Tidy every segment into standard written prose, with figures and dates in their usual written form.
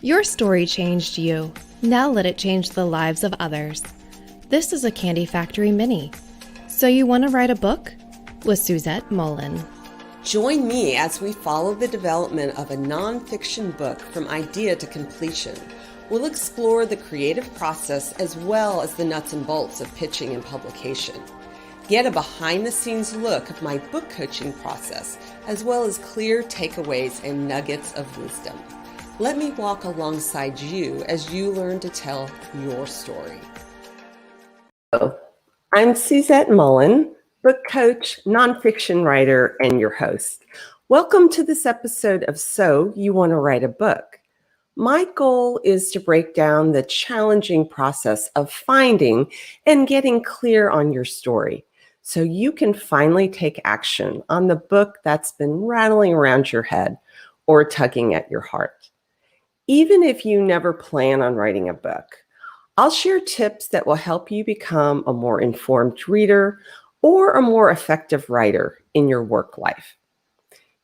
Your story changed you. Now let it change the lives of others. This is a Candy Factory Mini. So you want to write a book? With Suzette Mullen. Join me as we follow the development of a nonfiction book from idea to completion. We'll explore the creative process as well as the nuts and bolts of pitching and publication. Get a behind-the-scenes look of my book coaching process, as well as clear takeaways and nuggets of wisdom. Let me walk alongside you as you learn to tell your story. Hello, I'm Suzette Mullen, book coach, nonfiction writer, and your host. Welcome to this episode of So You Want to Write a Book. My goal is to break down the challenging process of finding and getting clear on your story so you can finally take action on the book that's been rattling around your head or tugging at your heart. Even if you never plan on writing a book, I'll share tips that will help you become a more informed reader or a more effective writer in your work life.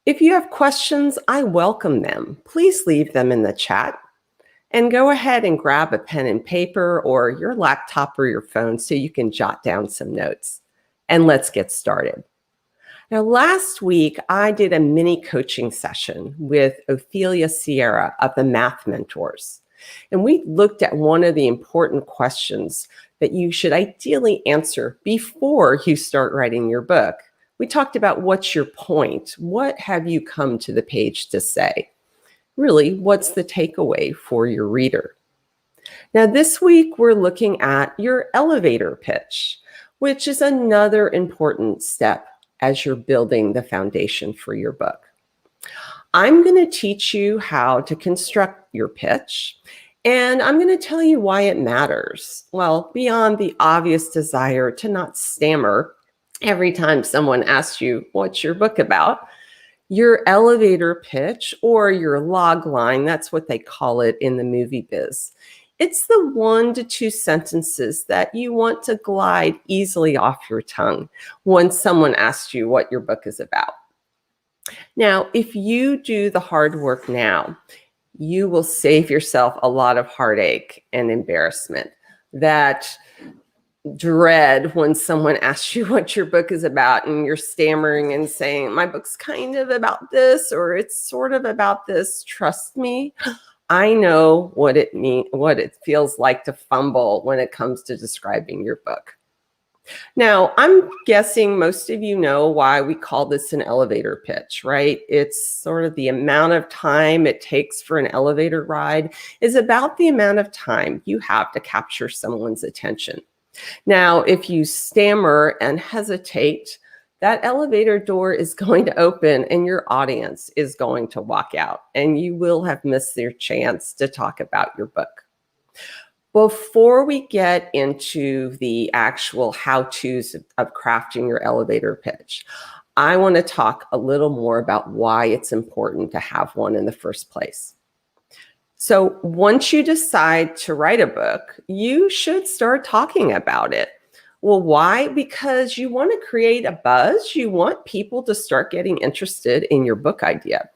If you have questions, I welcome them. Please leave them in the chat and go ahead and grab a pen and paper or your laptop or your phone so you can jot down some notes. And let's get started. Now, last week, I did a mini coaching session with Ophelia Sierra of the Math Mentors. And we looked at one of the important questions that you should ideally answer before you start writing your book. We talked about what's your point? What have you come to the page to say? Really, what's the takeaway for your reader? Now, this week, we're looking at your elevator pitch, which is another important step as you're building the foundation for your book. I'm going to teach you how to construct your pitch, and I'm going to tell you why it matters. Well, beyond the obvious desire to not stammer every time someone asks you, what's your book about? Your elevator pitch or your log line, that's what they call it in the movie biz. It's the 1 to 2 sentences that you want to glide easily off your tongue when someone asks you what your book is about. Now, if you do the hard work now, you will save yourself a lot of heartache and embarrassment. That dread when someone asks you what your book is about and you're stammering and saying, my book's kind of about this, or it's sort of about this. Trust me, I know what it feels like to fumble when it comes to describing your book. Now, I'm guessing most of you know why we call this an elevator pitch, right? It's sort of the amount of time it takes for an elevator ride is about the amount of time you have to capture someone's attention. Now, if you stammer and hesitate, that elevator door is going to open and your audience is going to walk out, and you will have missed their chance to talk about your book. Before we get into the actual how-tos of crafting your elevator pitch, I want to talk a little more about why it's important to have one in the first place. So once you decide to write a book, you should start talking about it. Well, why? Because you want to create a buzz. You want people to start getting interested in your book idea.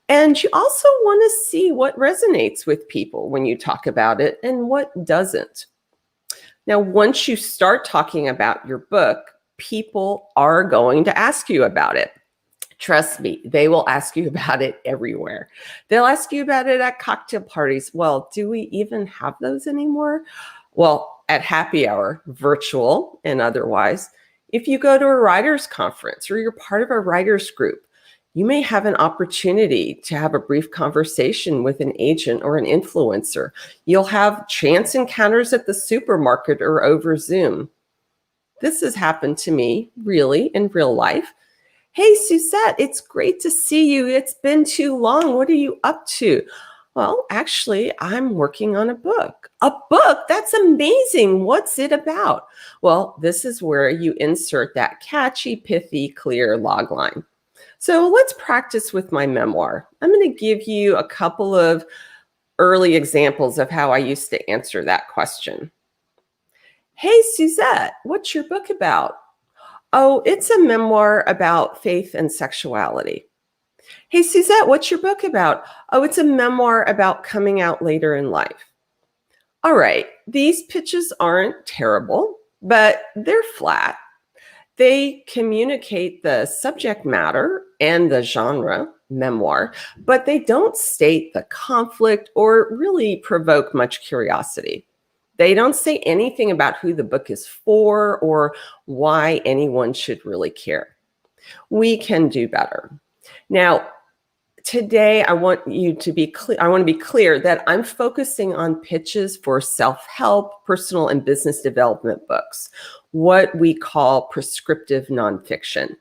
And you also want to see what resonates with people when you talk about it and what doesn't. Now, once you start talking about your book, people are going to ask you about it. Trust me, they will ask you about it everywhere. They'll ask you about it at cocktail parties. Well, do we even have those anymore? Well, at happy hour, virtual and otherwise. If you go to a writer's conference or you're part of a writer's group, you may have an opportunity to have a brief conversation with an agent or an influencer. You'll have chance encounters at the supermarket or over Zoom. This has happened to me, really, in real life. Hey, Suzette, it's great to see you. It's been too long. What are you up to? Well, actually, I'm working on a book. A book? That's amazing. What's it about? Well, this is where you insert that catchy, pithy, clear log line. So let's practice with my memoir. I'm going to give you a couple of early examples of how I used to answer that question. Hey, Suzette, what's your book about? Oh, it's a memoir about faith and sexuality. Hey, Suzette, what's your book about? Oh, it's a memoir about coming out later in life. All right, these pitches aren't terrible, but they're flat. They communicate the subject matter and the genre, memoir, but they don't state the conflict or really provoke much curiosity. They don't say anything about who the book is for or why anyone should really care. We can do better. Now, today I want you to be clear. I want to be clear that I'm focusing on pitches for self-help, personal and business development books, what we call prescriptive nonfiction.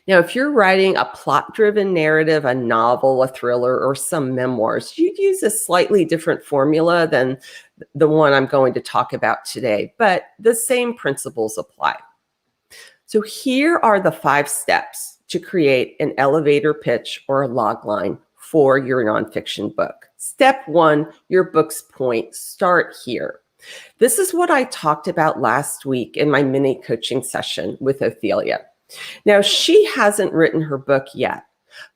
Now, if you're writing a plot-driven narrative, a novel, a thriller, or some memoirs, you'd use a slightly different formula than the one I'm going to talk about today, but the same principles apply. So here are the 5 steps to create an elevator pitch or a log line for your nonfiction book. Step 1, your book's point. Start here. This is what I talked about last week in my mini coaching session with Ophelia. Now, she hasn't written her book yet,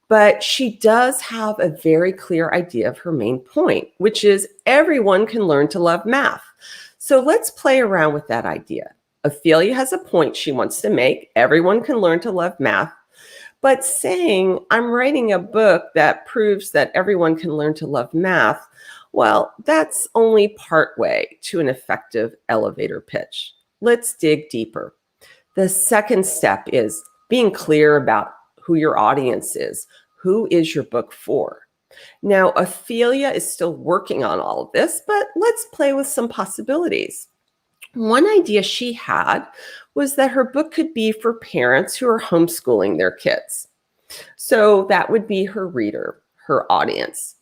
but she does have a very clear idea of her main point, which is everyone can learn to love math. So let's play around with that idea. Ophelia has a point she wants to make. Everyone can learn to love math. But saying, I'm writing a book that proves that everyone can learn to love math, well, that's only part way to an effective elevator pitch. Let's dig deeper. The second step is being clear about who your audience is. Who is your book for? Now, Ophelia is still working on all of this, but let's play with some possibilities. One idea she had was that her book could be for parents who are homeschooling their kids. So that would be her reader, her audience.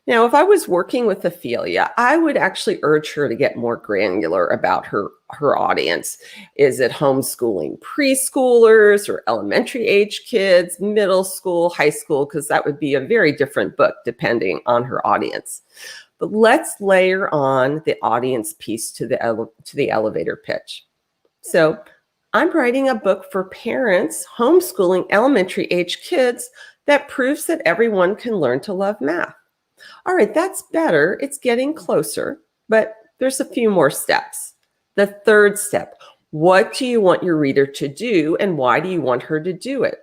Now, if I was working with Ophelia, I would actually urge her to get more granular about her audience. Is it homeschooling preschoolers or elementary age kids, middle school, high school? Because that would be a very different book depending on her audience. But let's layer on the audience piece to the elevator pitch. So I'm writing a book for parents homeschooling elementary age kids that proves that everyone can learn to love math. All right, that's better. It's getting closer, but there's a few more steps. The third step, what do you want your reader to do and why do you want her to do it?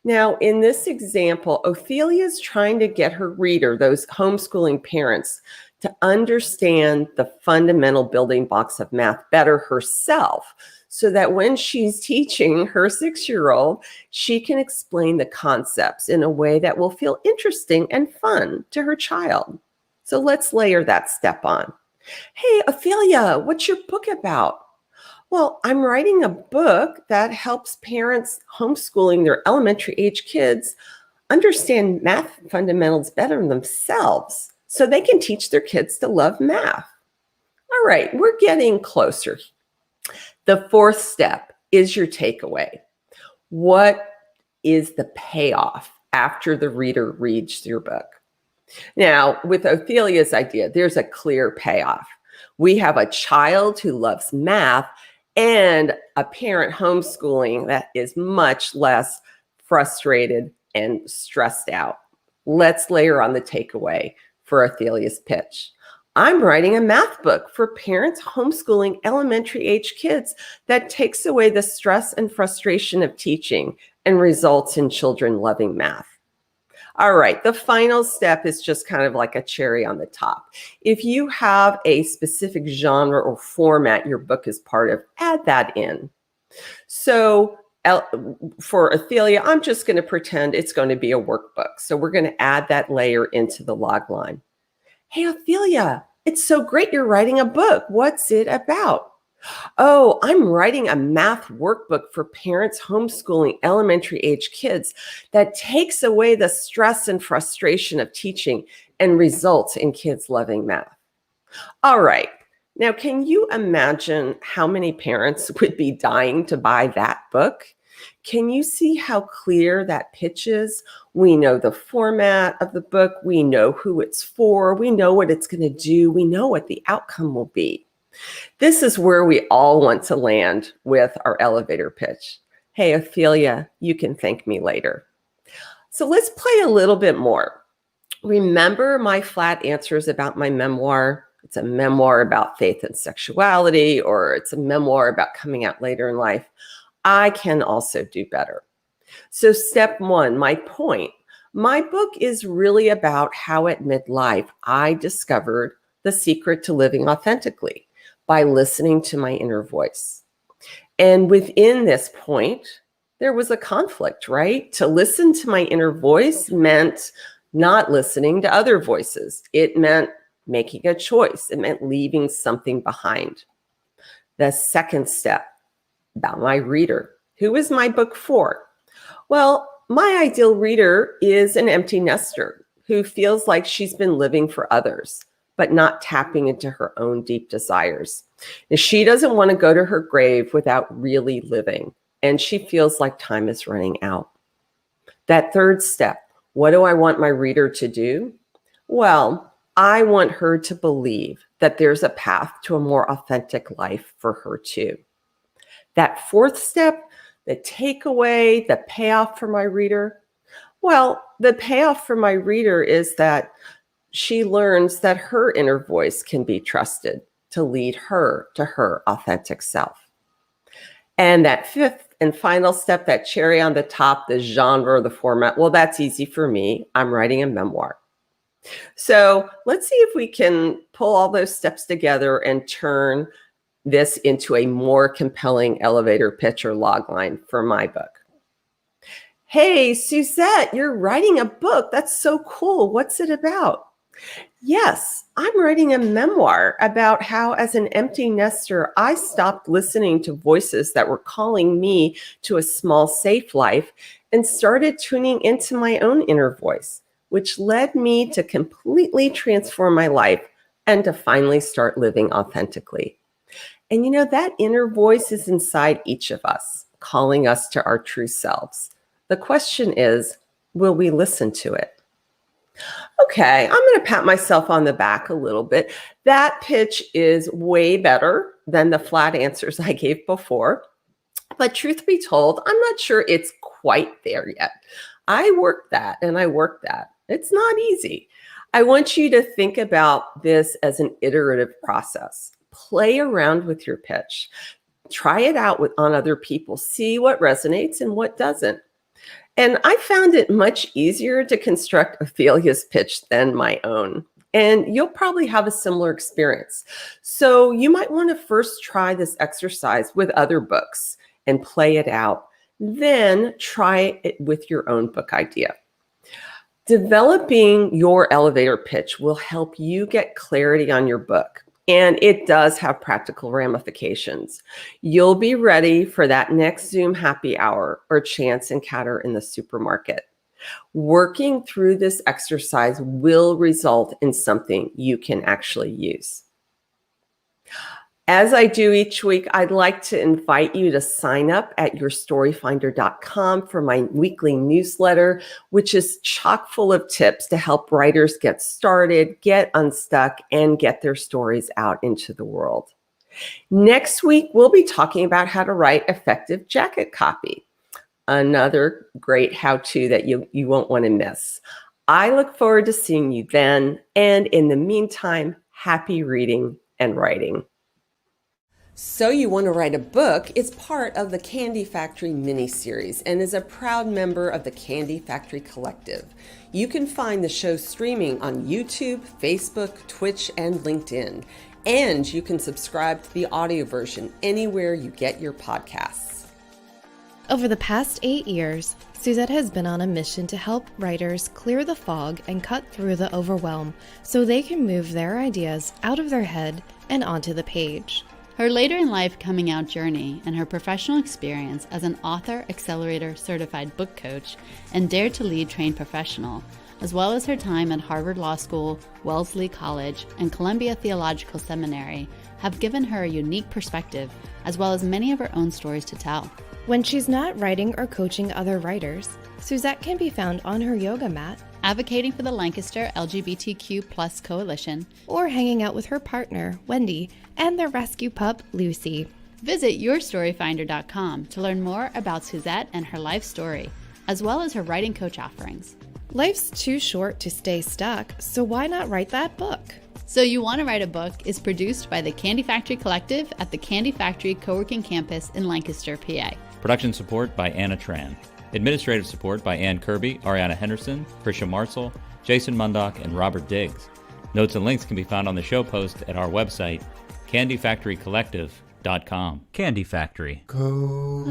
Now, in this example, Ophelia is trying to get her reader, those homeschooling parents, to understand the fundamental building blocks of math better herself, so that when she's teaching her 6-year-old, she can explain the concepts in a way that will feel interesting and fun to her child. So let's layer that step on. Hey, Ophelia, what's your book about? Well, I'm writing a book that helps parents homeschooling their elementary age kids understand math fundamentals better themselves so they can teach their kids to love math. All right, we're getting closer. The fourth step is your takeaway. What is the payoff after the reader reads your book? Now, with Ophelia's idea, there's a clear payoff. We have a child who loves math and a parent homeschooling that is much less frustrated and stressed out. Let's layer on the takeaway for Ophelia's pitch. I'm writing a math book for parents homeschooling elementary age kids that takes away the stress and frustration of teaching and results in children loving math. All right, the final step is just kind of like a cherry on the top. If you have a specific genre or format your book is part of, add that in. So for Ophelia, I'm just going to pretend it's going to be a workbook. So we're going to add that layer into the log line. Hey, Ophelia, it's so great you're writing a book. What's it about? Oh, I'm writing a math workbook for parents homeschooling elementary age kids that takes away the stress and frustration of teaching and results in kids loving math. All right. Now, can you imagine how many parents would be dying to buy that book? Can you see how clear that pitch is? We know the format of the book. We know who it's for. We know what it's going to do. We know what the outcome will be. This is where we all want to land with our elevator pitch. Hey, Ophelia, you can thank me later. So let's play a little bit more. Remember my flat answers about my memoir? It's a memoir about faith and sexuality, or it's a memoir about coming out later in life. I can also do better. So step one, my point. My book is really about how at midlife I discovered the secret to living authentically by listening to my inner voice. And within this point, there was a conflict, right? To listen to my inner voice meant not listening to other voices. It meant making a choice. It meant leaving something behind. The second step, about my reader. Who is my book for? Well, my ideal reader is an empty nester who feels like she's been living for others, but not tapping into her own deep desires. And she doesn't want to go to her grave without really living, and she feels like time is running out. That third step, what do I want my reader to do? Well, I want her to believe that there's a path to a more authentic life for her too. That fourth step, the takeaway, the payoff for my reader, well, the payoff for my reader is that she learns that her inner voice can be trusted to lead her to her authentic self. And that fifth and final step, that cherry on the top, the genre, the format, well, that's easy for me. I'm writing a memoir. So let's see if we can pull all those steps together and turn this into a more compelling elevator pitch or log line for my book. Hey, Suzette, you're writing a book. That's so cool. What's it about? Yes, I'm writing a memoir about how, as an empty nester, I stopped listening to voices that were calling me to a small, safe life and started tuning into my own inner voice, which led me to completely transform my life and to finally start living authentically. And you know, that inner voice is inside each of us, calling us to our true selves. The question is, will we listen to it? Okay, I'm going to pat myself on the back a little bit. That pitch is way better than the flat answers I gave before. But truth be told, I'm not sure it's quite there yet. I worked that and I worked that. It's not easy. I want you to think about this as an iterative process. Play around with your pitch. Try it out on other people. See what resonates and what doesn't. And I found it much easier to construct Ophelia's pitch than my own. And you'll probably have a similar experience. So you might want to first try this exercise with other books and play it out. Then try it with your own book idea. Developing your elevator pitch will help you get clarity on your book. And it does have practical ramifications. You'll be ready for that next Zoom happy hour or chance encounter in the supermarket. Working through this exercise will result in something you can actually use. As I do each week, I'd like to invite you to sign up at yourstoryfinder.com for my weekly newsletter, which is chock full of tips to help writers get started, get unstuck, and get their stories out into the world. Next week, we'll be talking about how to write effective jacket copy. Another great how-to that you won't want to miss. I look forward to seeing you then. And in the meantime, happy reading and writing. So You Want to Write a Book is part of the Candy Factory mini-series and is a proud member of the Candy Factory Collective. You can find the show streaming on YouTube, Facebook, Twitch, and LinkedIn. And you can subscribe to the audio version anywhere you get your podcasts. Over the past 8 years, Suzette has been on a mission to help writers clear the fog and cut through the overwhelm so they can move their ideas out of their head and onto the page. Her later in life coming out journey and her professional experience as an author, accelerator, certified book coach, and Dare to Lead trained professional, as well as her time at Harvard Law School, Wellesley College, and Columbia Theological Seminary, have given her a unique perspective, as well as many of her own stories to tell. When she's not writing or coaching other writers, Suzette can be found on her yoga mat, advocating for the Lancaster LGBTQ+ coalition, or hanging out with her partner, Wendy, and their rescue pup, Lucy. Visit yourstoryfinder.com to learn more about Suzette and her life story, as well as her writing coach offerings. Life's too short to stay stuck, so why not write that book? So You Want to Write a Book is produced by the Candy Factory Collective at the Candy Factory Co-working Campus in Lancaster, PA. Production support by Anna Tran. Administrative support by Ann Kirby, Ariana Henderson, Krisha Marcel, Jason Mundock, and Robert Diggs. Notes and links can be found on the show post at our website, candyfactorycollective.com. Candy Factory. Collective.